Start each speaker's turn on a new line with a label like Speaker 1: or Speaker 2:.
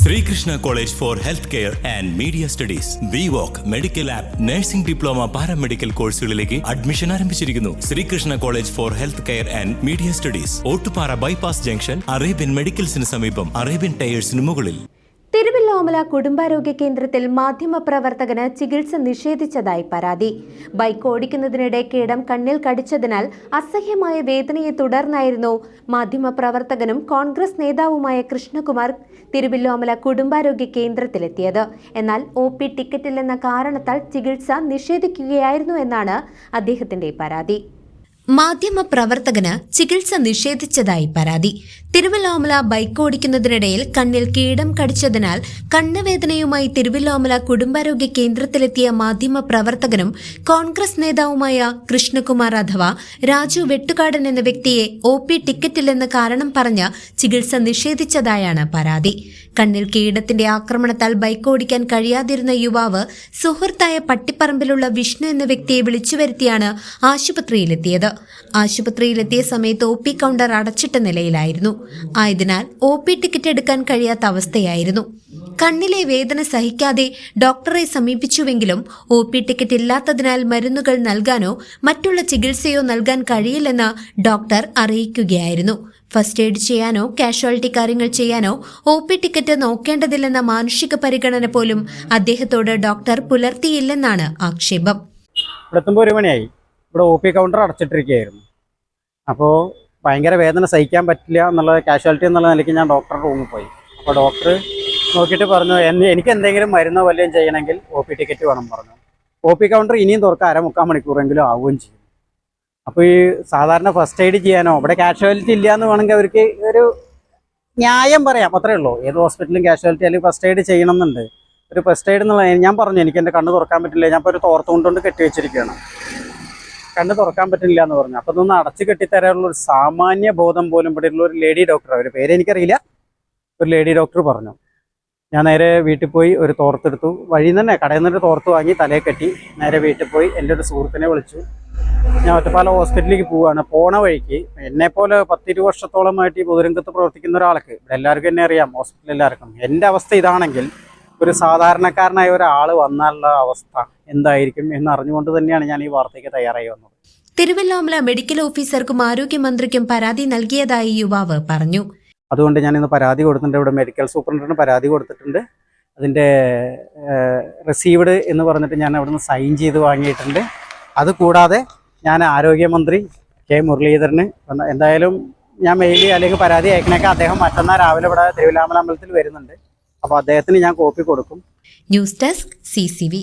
Speaker 1: Srikrishna College for Healthcare and Media Studies. VWalk Medical Lab Nursing Diploma Paramedical കോഴ്സുകളിലേക്ക് admission ആരംഭിച്ചിരിക്കുന്നു. Sreekrishna college for health care and media studies, Ottupara bypass junction, Arabian മെഡിക്കൽസിന് സമീപം, Arabian ടയേഴ്സിന് മുകളിൽ.
Speaker 2: തിരുവല്ലോമല കുടുംബാരോഗ്യ കേന്ദ്രത്തിൽ മാധ്യമപ്രവർത്തകന് ചികിത്സ നിഷേധിച്ചതായി പരാതി. ബൈക്ക് ഓടിക്കുന്നതിനിടെ കീടം കണ്ണിൽ കടിച്ചതിനാൽ അസഹ്യമായ വേദനയെ തുടർന്നായിരുന്നു മാധ്യമപ്രവർത്തകനും കോൺഗ്രസ് നേതാവുമായ കൃഷ്ണകുമാർ തിരുവല്ലോമല കുടുംബാരോഗ്യ കേന്ദ്രത്തിലെത്തിയത്. എന്നാൽ OP ടിക്കറ്റില്ലെന്ന കാരണത്താൽ ചികിത്സ നിഷേധിക്കുകയായിരുന്നു എന്നാണ് അദ്ദേഹത്തിന്റെ പരാതി. മാധ്യമപ്രവർത്തകന് ചികിത്സ നിഷേധിച്ചതായി പരാതി. തിരുവല്ലോമല ബൈക്ക് ഓടിക്കുന്നതിനിടയിൽ കണ്ണിൽ കീടം കടിച്ചതിനാൽ കണ്ണുവേദനയുമായി തിരുവല്ലോമല കുടുംബാരോഗ്യ കേന്ദ്രത്തിലെത്തിയ മാധ്യമപ്രവർത്തകനും കോൺഗ്രസ് നേതാവുമായ കൃഷ്ണകുമാർ അഥവാ രാജു വെട്ടുകാടൻ എന്ന വ്യക്തിയെ OP ടിക്കറ്റില്ലെന്ന് കാരണം പറഞ്ഞ് ചികിത്സ നിഷേധിച്ചതായാണ് പരാതി. കണ്ണിൽ കീടത്തിന്റെ ആക്രമണത്താൽ ബൈക്ക് ഓടിക്കാൻ കഴിയാതിരുന്ന യുവാവ് സുഹൃത്തായ പട്ടിപ്പറമ്പിലുള്ള വിഷ്ണു എന്ന വ്യക്തിയെ വിളിച്ചുവരുത്തിയാണ് ആശുപത്രിയിലെത്തിയത്. ആശുപത്രിയിലെത്തിയ സമയത്ത് OP കൗണ്ടർ അടച്ചിട്ട നിലയിലായിരുന്നു. ആയതിനാൽ OP ടിക്കറ്റ് എടുക്കാൻ കഴിയാത്ത അവസ്ഥയായിരുന്നു. കണ്ണിലെ വേദന സഹിക്കാതെ ഡോക്ടറെ സമീപിച്ചുവെങ്കിലും OP ടിക്കറ്റ് ഇല്ലാത്തതിനാൽ മരുന്നുകൾ നൽകാനോ മറ്റുള്ള ചികിത്സയോ നൽകാൻ കഴിയില്ലെന്ന് ഡോക്ടർ അറിയിക്കുകയായിരുന്നു. ഫസ്റ്റ് എയ്ഡ് ചെയ്യാനോ കാഷ്വാലിറ്റി കാര്യങ്ങൾ ചെയ്യാനോ OP ടിക്കറ്റ് നോക്കേണ്ടതില്ലെന്ന മാനുഷിക പരിഗണന പോലും അദ്ദേഹത്തോട് ഡോക്ടർ പുലർത്തിയില്ലെന്നാണ് ആക്ഷേപം.
Speaker 3: ഇവിടെ OP കൗണ്ടർ അടച്ചിട്ടിരിക്കുകയായിരുന്നു. അപ്പോൾ ഭയങ്കര വേദന സഹിക്കാൻ പറ്റില്ല എന്നുള്ള കാഷ്വാലിറ്റി എന്നുള്ള നിലയ്ക്ക് ഞാൻ ഡോക്ടറുടെ റൂമിൽ പോയി. അപ്പോൾ ഡോക്ടർ നോക്കിയിട്ട് പറഞ്ഞു, എനിക്ക് എന്തെങ്കിലും മരുന്നോ വല്ലതും ചെയ്യണമെങ്കിൽ OP ടിക്കറ്റ് വേണം പറഞ്ഞു. OP കൗണ്ടർ ഇനിയും തുറക്കാൻ 3/4 മണിക്കൂറെങ്കിലും ആവുകയും ചെയ്യും. അപ്പോൾ ഈ സാധാരണ ഫസ്റ്റ് എയ്ഡ് ചെയ്യാനോ ഇവിടെ കാഷ്വാലിറ്റി ഇല്ല എന്ന് വേണമെങ്കിൽ അവർക്ക് ഒരു ന്യായം പറയാം, അത്രേ ഉള്ളൂ. ഏത് ഹോസ്പിറ്റലും കാഷ്വാലിറ്റി അല്ലെങ്കിൽ ഫസ്റ്റ് എയ്ഡ് ചെയ്യണം എന്നുണ്ട്. ഒരു ഫസ്റ്റ് എയ്ഡ് എന്നുള്ള ഞാൻ പറഞ്ഞു, എനിക്ക് എൻ്റെ കണ്ണ് തുറക്കാൻ പറ്റില്ല, ഞാൻ ഇപ്പോൾ ഒരു തോർത്തുകൊണ്ട് കെട്ടി വെച്ചിരിക്കുകയാണ്, കണ്ണ് തുറക്കാൻ പറ്റില്ല എന്ന് പറഞ്ഞു. അപ്പോൾ ഇതൊന്ന് അടച്ചു കെട്ടിത്തരാനുള്ള ഒരു സാമാന്യ ബോധം പോലും ഇവിടെ ഉള്ള ഒരു ലേഡി ഡോക്ടർ, അവരുടെ പേര് എനിക്കറിയില്ല, ഒരു ലേഡി ഡോക്ടർ പറഞ്ഞു. ഞാൻ നേരെ വീട്ടിൽ പോയി ഒരു തോർത്തെടുത്തു. വഴിയിൽ നിന്ന് തന്നെ കടയിൽ നിന്നൊരു തോർത്ത് വാങ്ങി തലയിൽ കെട്ടി നേരെ വീട്ടിൽ പോയി എൻ്റെ ഒരു സുഹൃത്തിനെ വിളിച്ചു. ഞാൻ ഒറ്റപ്പാലം ഹോസ്പിറ്റലിലേക്ക് പോവുകയാണ്. പോണ വഴിക്ക് എന്നെപ്പോലെ 10-20 വർഷത്തോളമായിട്ട് ഈ പൊതുരംഗത്ത് പ്രവർത്തിക്കുന്ന ഒരാൾക്ക്, ഇവിടെ എല്ലാവർക്കും എന്നെ അറിയാം, ഹോസ്പിറ്റലിൽ എല്ലാവർക്കും. എൻ്റെ അവസ്ഥ ഇതാണെങ്കിൽ ഒരു സാധാരണക്കാരനായ ഒരാൾ വന്നാലുള്ള അവസ്ഥ എന്തായിരിക്കും എന്ന് അറിഞ്ഞുകൊണ്ട് തന്നെയാണ് ഞാൻ ഈ വാർത്തയ്ക്ക് തയ്യാറായി വന്നത്.
Speaker 2: തിരുവല്ലോമല മെഡിക്കൽ ഓഫീസർക്കും ആരോഗ്യമന്ത്രിക്കും പരാതി നൽകിയതായി യുവാവ് പറഞ്ഞു.
Speaker 3: അതുകൊണ്ട് ഞാൻ ഇന്ന് പരാതി കൊടുത്തിട്ടുണ്ട്. ഇവിടെ മെഡിക്കൽ സൂപ്രണ്ടിന് പരാതി കൊടുത്തിട്ടുണ്ട്. അതിൻ്റെ റിസീവ്ഡ് എന്ന് പറഞ്ഞിട്ട് ഞാൻ അവിടുന്ന് സൈൻ ചെയ്ത് വാങ്ങിയിട്ടുണ്ട്. അതുകൂടാതെ ഞാൻ ആരോഗ്യമന്ത്രി K. മുരളീധരന് എന്തായാലും ഞാൻ മെയിലി അല്ലെങ്കിൽ പരാതി അയക്കണേക്ക് അദ്ദേഹം മറ്റന്നാൾ രാവിലെ ഇവിടെ തിരുവല്ലോമല അമ്പലത്തിൽ വരുന്നുണ്ട്. അപ്പോൾ അദ്ദേഹത്തിന് ഞാൻ കോപ്പി കൊടുക്കും.
Speaker 2: News desk CCV.